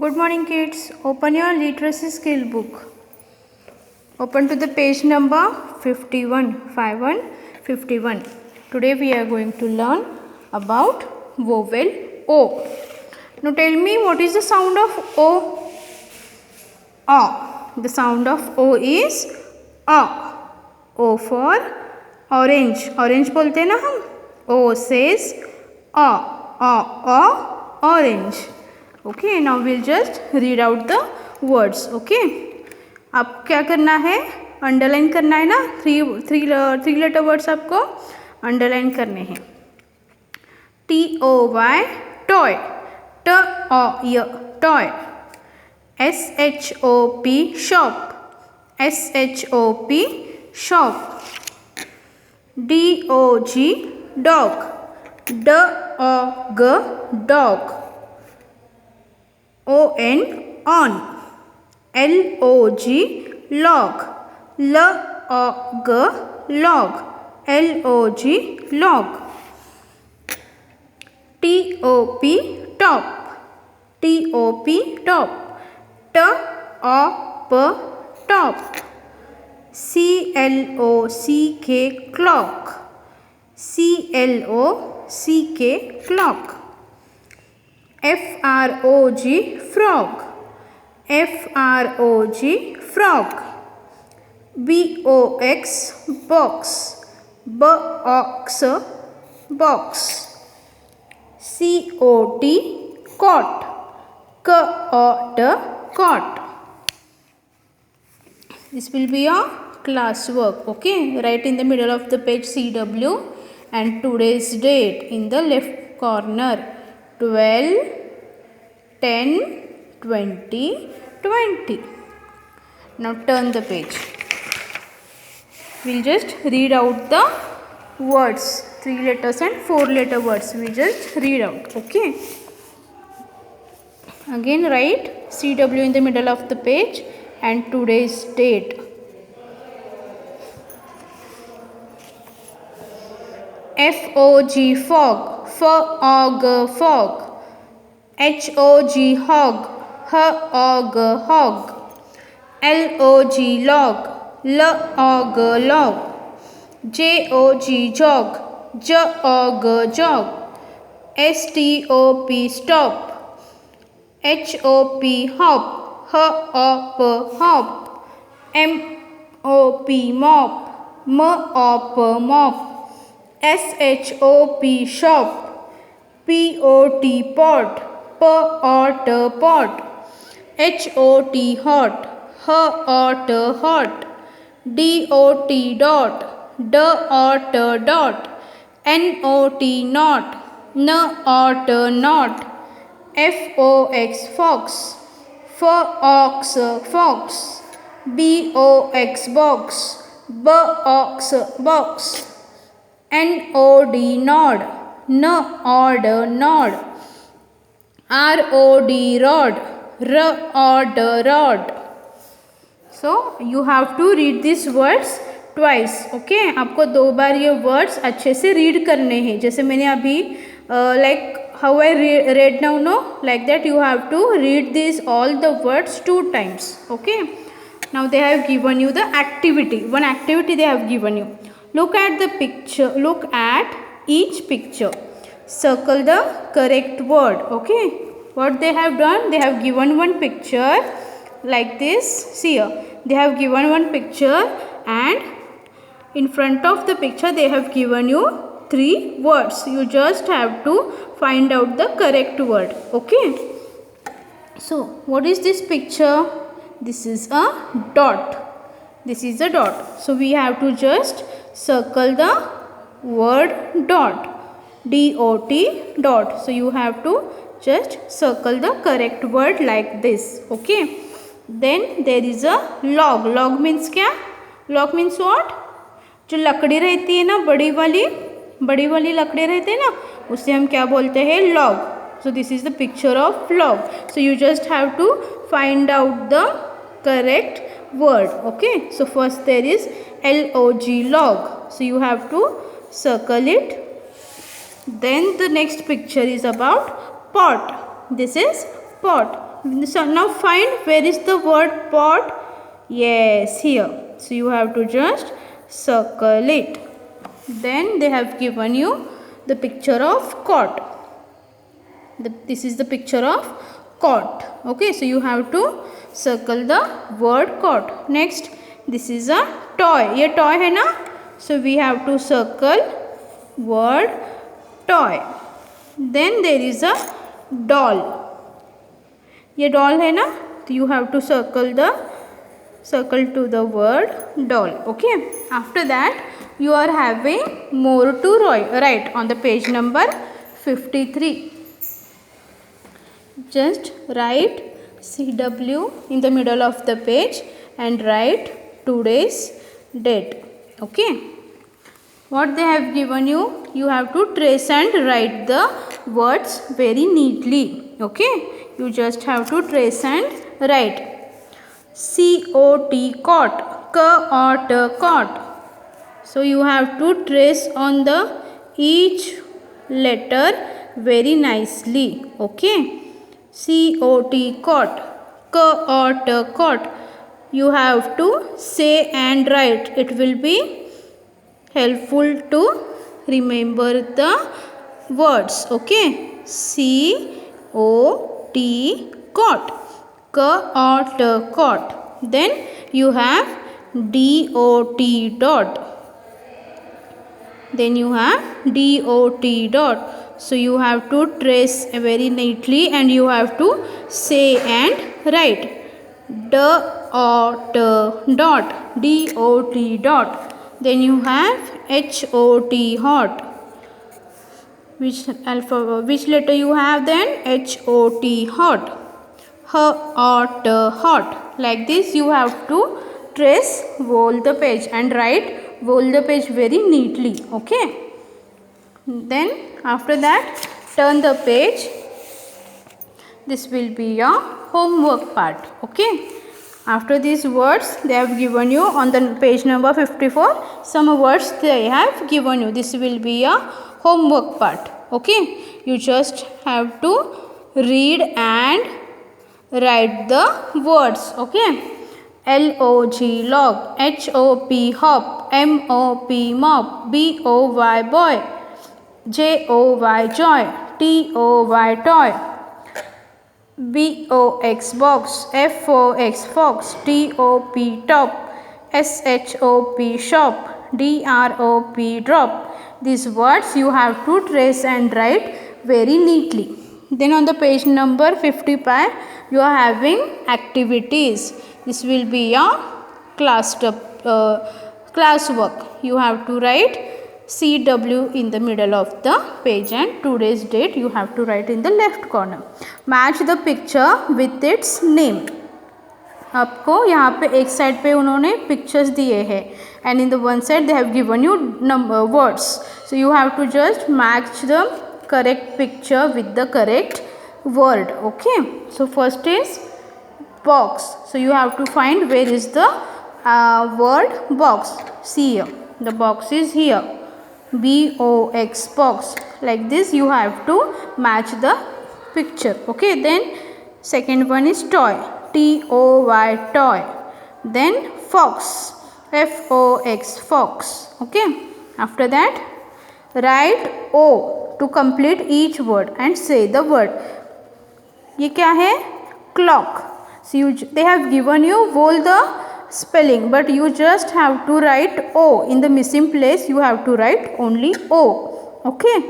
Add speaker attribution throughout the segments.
Speaker 1: Good morning, kids. Open your literacy skill book. Open to the page number 51. 51. Today we are going to learn about vowel O. Now tell me, what is the sound of O? A. The sound of O is A. O for orange. Orange बोलते हैं ना हम. O says A. Orange. Okay, now we'll just read out the words. Okay, आप क्या करना है, underline करना है ना. थ्री लेटर वर्ड्स आपको अंडरलाइन करने हैं. TOY toy, TOY toy. SHOP shop, SHOP shop. DOG dog, DOG dog. ON on, LOG log, LOG log, LOG log. TOP top, TOP top, TOP top. CLOCK clock, CLOCK clock. FROG frog, FROG frog. BOX box, BOX box. COT cot, cot. This will be your classwork. Okay, write in the middle of the page CW and today's date in the left corner. 12, 10, 20, 20. Now turn the page. We'll just read out the words. 3 letters and 4 letter words. We just read out. Okay. Again write CW in the middle of the page and today's date. FOG fog, FOG fog. HOG hog, HOG hog. LOG log, LOG log. JOG jog, JOG jog. STOP stop, HOP hop, HOP hop. MOP mop, MOP mop. SHOP shop, POT pot, POT pot. HOT hot, HOT hot. DOT dot, DOT dot. NOT not, NOT not. FOX fox, FOX fox. BOX box, BOX box. NOD nod, NOD nod. ROD rod, ROD rod. So you have to read these words twice. Okay, आपको 2 बार ये words अच्छे से read करने हैं. जैसे मैंने अभी like how I read now, no, like that you have to read these all the words 2 times. Okay, now they have given you the activity. One activity they have given you. Look at the picture. Look at each picture. Circle the correct word. Okay, what they have done, they have given one picture like this. See here, they have given one picture and in front of the picture they have given you 3 words. You just have to find out the correct word. Okay, so what is this picture? This is a dot. This is a dot. So we have to just circle the word dot, DOT dot. So you have to just circle the correct word like this. Okay, then there is a log. Log means क्या? Log means what? जो लकड़ी रहती है ना, बड़ी वाली लकड़ी रहती है ना, उसे हम क्या बोलते हैं? log. So this is the picture of log. So you just have to find out the correct word. Okay, so first there is LOG log. So you have to circle it. Then the next picture is about pot. This is pot. So now find where is the word pot. Yes, here. So you have to just circle it. Then they have given you the picture of cot. This is the picture of cot. Okay, so you have to circle the word cot. Next, this is a toy. ये toy है ना? So we have to circle word toy. Then there is a doll. ये doll है ना? तो you have to circle to the word doll. Okay. After that, you are having more to write on the page number 53. Just write CW in the middle of the page and write today's date. Okay. What they have given you, you have to trace and write the words very neatly. Okay. You just have to trace and write. COT, cot, cot, cot. So you have to trace on the each letter very nicely. Okay. COT, cot, cot, cot. You have to say and write. It will be helpful to remember the words. Okay. COT, cot, cot. Then you have DOT, dot. Then you have DOT, dot. So you have to trace very neatly and you have to say and write. Dot, dot, DOT, dot. Then you have HOT, hot. Which letter you have then? HOT, hot. Hot, hot. Like this you have to trace whole the page and write whole the page very neatly. Okay. Then after that, turn the page. This will be your homework part. Okay. After these words, they have given you on the page number 54. Some words they have given you. This will be your homework part. Okay. You just have to read and write the words. Okay. LOG, log. HOP, hop. MOP, mop. BOY, boy. JOY, joy. TOY, toy. BOX, box. FOX, fox. TOP, top. SHOP, shop. DROP, drop. These words you have to trace and write very neatly. Then on the page number 55, you are having activities. This will be your classwork. You have to write CW in the middle of the page and today's date you have to write in the left corner. Match the picture with its name. आपको यहाँ पे एक side पे उन्होंने pictures दिए हैं and in the one side they have given you words. So you have to just match the correct picture with the correct word. Okay. So first is box. So you have to find where is the word box. See here. The box is here. BOX, box. Like this you have to match the picture. Okay. Then second one is toy. TOY, toy. Then fox. FOX, fox. Okay. After that write O to complete each word and say the word. ये क्या है? Clock. So they have given you all the spelling, but you just have to write O. In the missing place you have to write only O. Okay.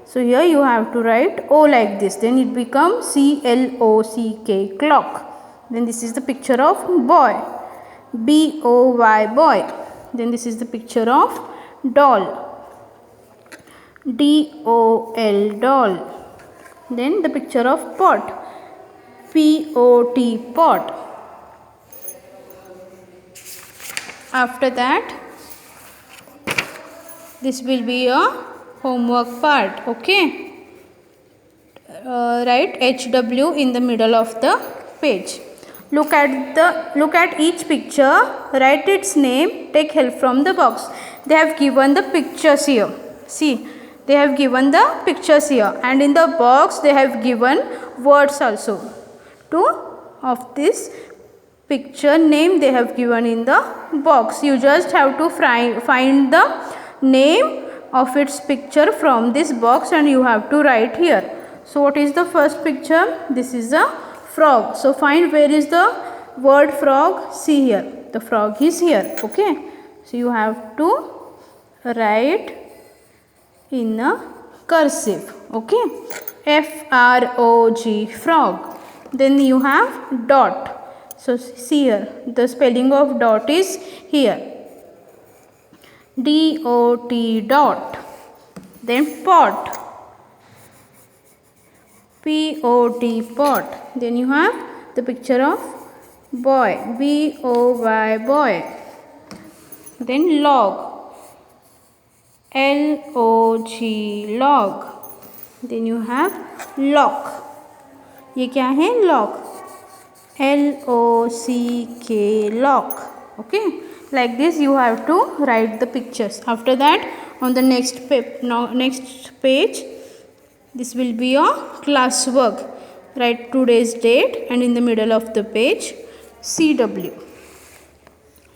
Speaker 1: So here you have to write O like this. Then it becomes CLOCK, clock. Then this is the picture of boy. BOY, boy. Then this is the picture of doll. DOL, doll. Then the picture of pot. POT, pot. After that, this will be your homework part. Okay. Write HW in the middle of the page. Look at each picture, write its name, take help from the box. They have given the pictures here. See, they have given the pictures here and in the box they have given words also. to of this picture name they have given in the box. You just have to find the name of its picture from this box and you have to write here. So what is the first picture? This is a frog. So find where is the word frog. See here, the frog is here. Okay, so you have to write in a cursive. Okay, F-R-O-G, frog. Then you have dot. So see here, the spelling of dot is here, D-O-T, dot. Then pot, P-O-T, pot. Then you have the picture of boy, B-O-Y, boy. Then log, L-O-G, log. Then you have lock. ये क्या है? lock, L-O-C-K, lock. Okay, like this you have to write the pictures. After that, on the next page, this will be your class work. Write today's date and in the middle of the page CW.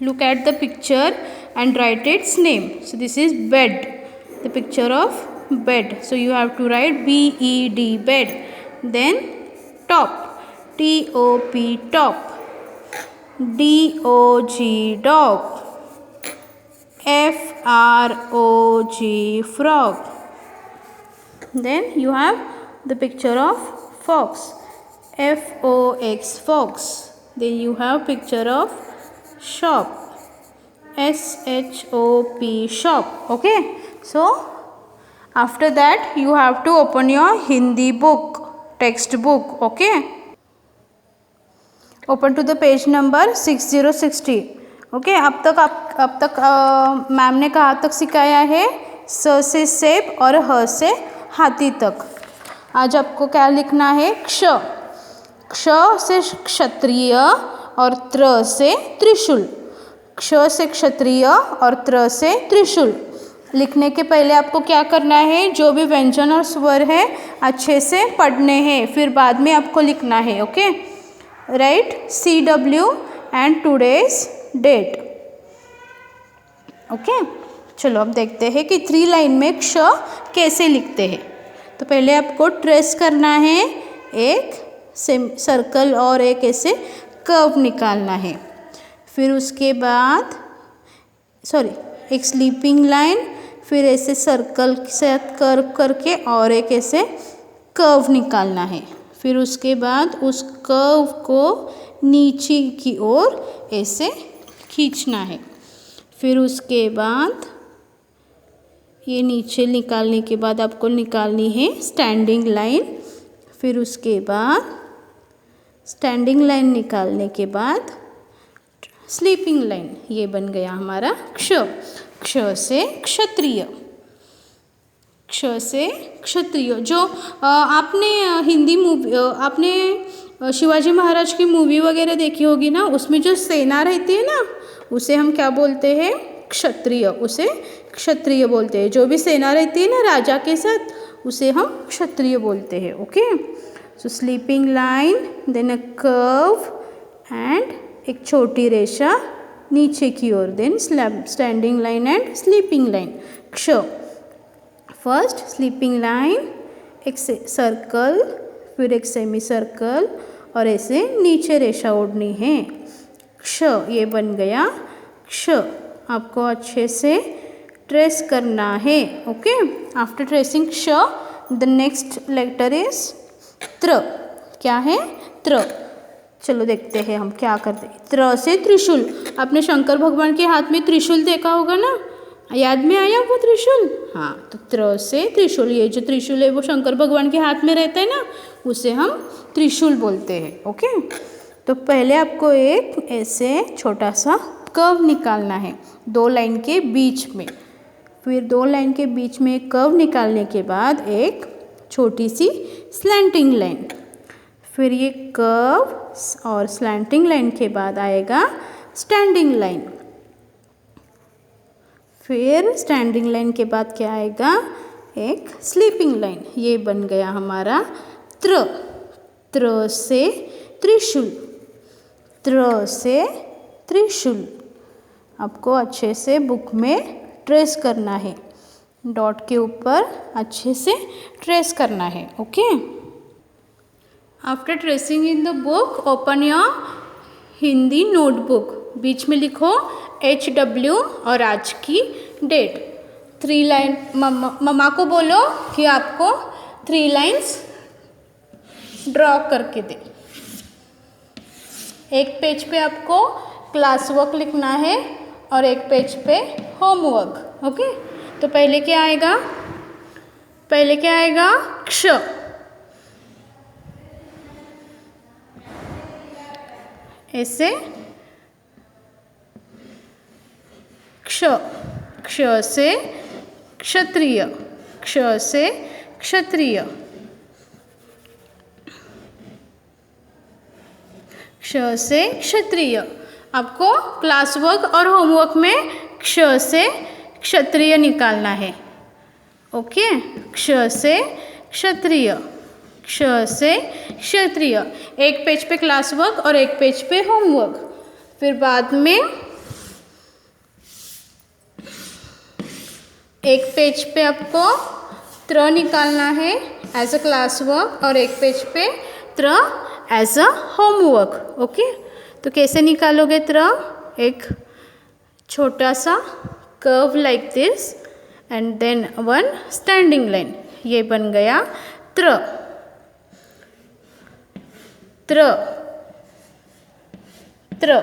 Speaker 1: Look at the picture and write its name. So this is bed, the picture of bed. So you have to write B-E-D, bed. Then top, T-O-P, top. D-O-G, dog. F-R-O-G, frog. Then you have the picture of fox, F-O-X, fox. Then you have picture of shop, S-H-O-P, shop. Okay, so after that you have to open your Hindi book, textbook. Okay, open to the page number 6060. Okay, अब तक ma'am ने कहाँ तक सिखाया है? स से सेब और ह से हाथी तक. आज आपको क्या लिखना है? क्ष. क्ष से क्षत्रिय और त्र से त्रिशूल. क्ष से क्षत्रिय और त्र से त्रिशूल. लिखने के पहले आपको क्या करना है? जो भी व्यंजन और स्वर है अच्छे से पढ़ने हैं, फिर बाद में आपको लिखना है. Okay, write CW and today's date. Okay, चलो अब देखते हैं कि 3 लाइन में क्ष कैसे लिखते हैं. तो पहले आपको ट्रेस करना है, एक सर्कल और एक ऐसे कर्व निकालना है. फिर उसके बाद एक स्लीपिंग लाइन, फिर ऐसे सर्कल से कर्व करके और एक ऐसे कर्व निकालना है. फिर उसके बाद उस कर्व को नीचे की ओर ऐसे खींचना है. फिर उसके बाद ये नीचे निकालने के बाद आपको निकालनी है स्टैंडिंग लाइन. फिर उसके बाद स्टैंडिंग लाइन निकालने के बाद स्लीपिंग लाइन. ये बन गया हमारा क्ष. क्ष से क्षत्रिय. क्ष से क्षत्रिय. जो आपने हिंदी मूवी, आपने शिवाजी महाराज की मूवी वगैरह देखी होगी ना, उसमें जो सेना रहती है ना, उसे हम क्या बोलते हैं? क्षत्रिय. उसे क्षत्रिय बोलते हैं. जो भी सेना रहती है ना राजा के साथ, उसे हम क्षत्रिय बोलते हैं. Okay, so sleeping line, then a curve and एक छोटी रेशा नीचे की ओर, then standing line and sleeping line. क्ष. फर्स्ट स्लीपिंग लाइन, एक सर्कल, फिर एक सेमी सर्कल और ऐसे नीचे रेशा ओढ़नी है. क्ष, ये बन गया क्ष. आपको अच्छे से ट्रेस करना है. ओके, आफ्टर ट्रेसिंग क्ष, द नेक्स्ट लेटर इज त्र. क्या है? त्र. चलो देखते हैं हम क्या करते हैं. त्र से त्रिशूल. आपने शंकर भगवान के हाथ में त्रिशूल देखा होगा ना, याद में आया वो त्रिशूल? हाँ, तो त्र से त्रिशूल. ये जो त्रिशूल है वो शंकर भगवान के हाथ में रहता है ना, उसे हम त्रिशूल बोलते हैं. ओके, तो पहले आपको एक ऐसे छोटा सा कर्व निकालना है 2 लाइन के बीच में. फिर 2 लाइन के बीच में एक कर्व निकालने के बाद एक छोटी सी स्लैंटिंग लाइन. फिर ये कर्व और स्लैंटिंग लाइन के बाद आएगा स्टैंडिंग लाइन. फिर स्टैंडिंग लाइन के बाद क्या आएगा? एक स्लीपिंग लाइन. ये बन गया हमारा त्र. त्र से त्रिशूल, त्र से त्रिशूल। आपको अच्छे से बुक में ट्रेस करना है, डॉट के ऊपर अच्छे से ट्रेस करना है। Okay, after tracing in the book open your Hindi notebook. बीच में लिखो HW और आज की डेट। 3 लाइन मम्मा को बोलो कि आपको 3 लाइन्स ड्रॉ करके दे। एक पेज पे आपको क्लास वर्क लिखना है और एक पेज पे होमवर्क। ओके, तो पहले क्या आएगा? पहले क्या आएगा? क्ष। ऐसे क्ष, क्ष से क्षत्रिय, क्ष से क्षत्रिय, क्ष से क्षत्रिय। आपको क्लास वर्क और होमवर्क में क्ष से क्षत्रिय निकालना है। ओके, क्ष से क्षत्रिय, क्ष से क्षत्रिय। एक पेज पे क्लास वर्क और एक पेज पे होमवर्क। फिर बाद में एक पेज पे आपको त्र निकालना है एज अ क्लास वर्क और एक पेज पे त्र एज अ होमवर्क। ओके, तो कैसे निकालोगे त्र? एक छोटा सा curve like this and then one standing line. ये बन गया त्र, त्र, त्र।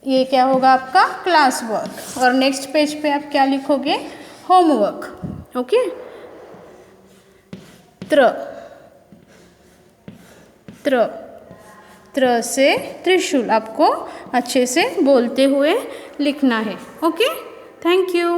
Speaker 1: ये क्या होगा? आपका क्लास वर्क। और नेक्स्ट पेज पे आप क्या लिखोगे? होमवर्क। ओके, त्र, त्र, त्र से त्रिशूल। आपको अच्छे से बोलते हुए लिखना है। Okay, thank you.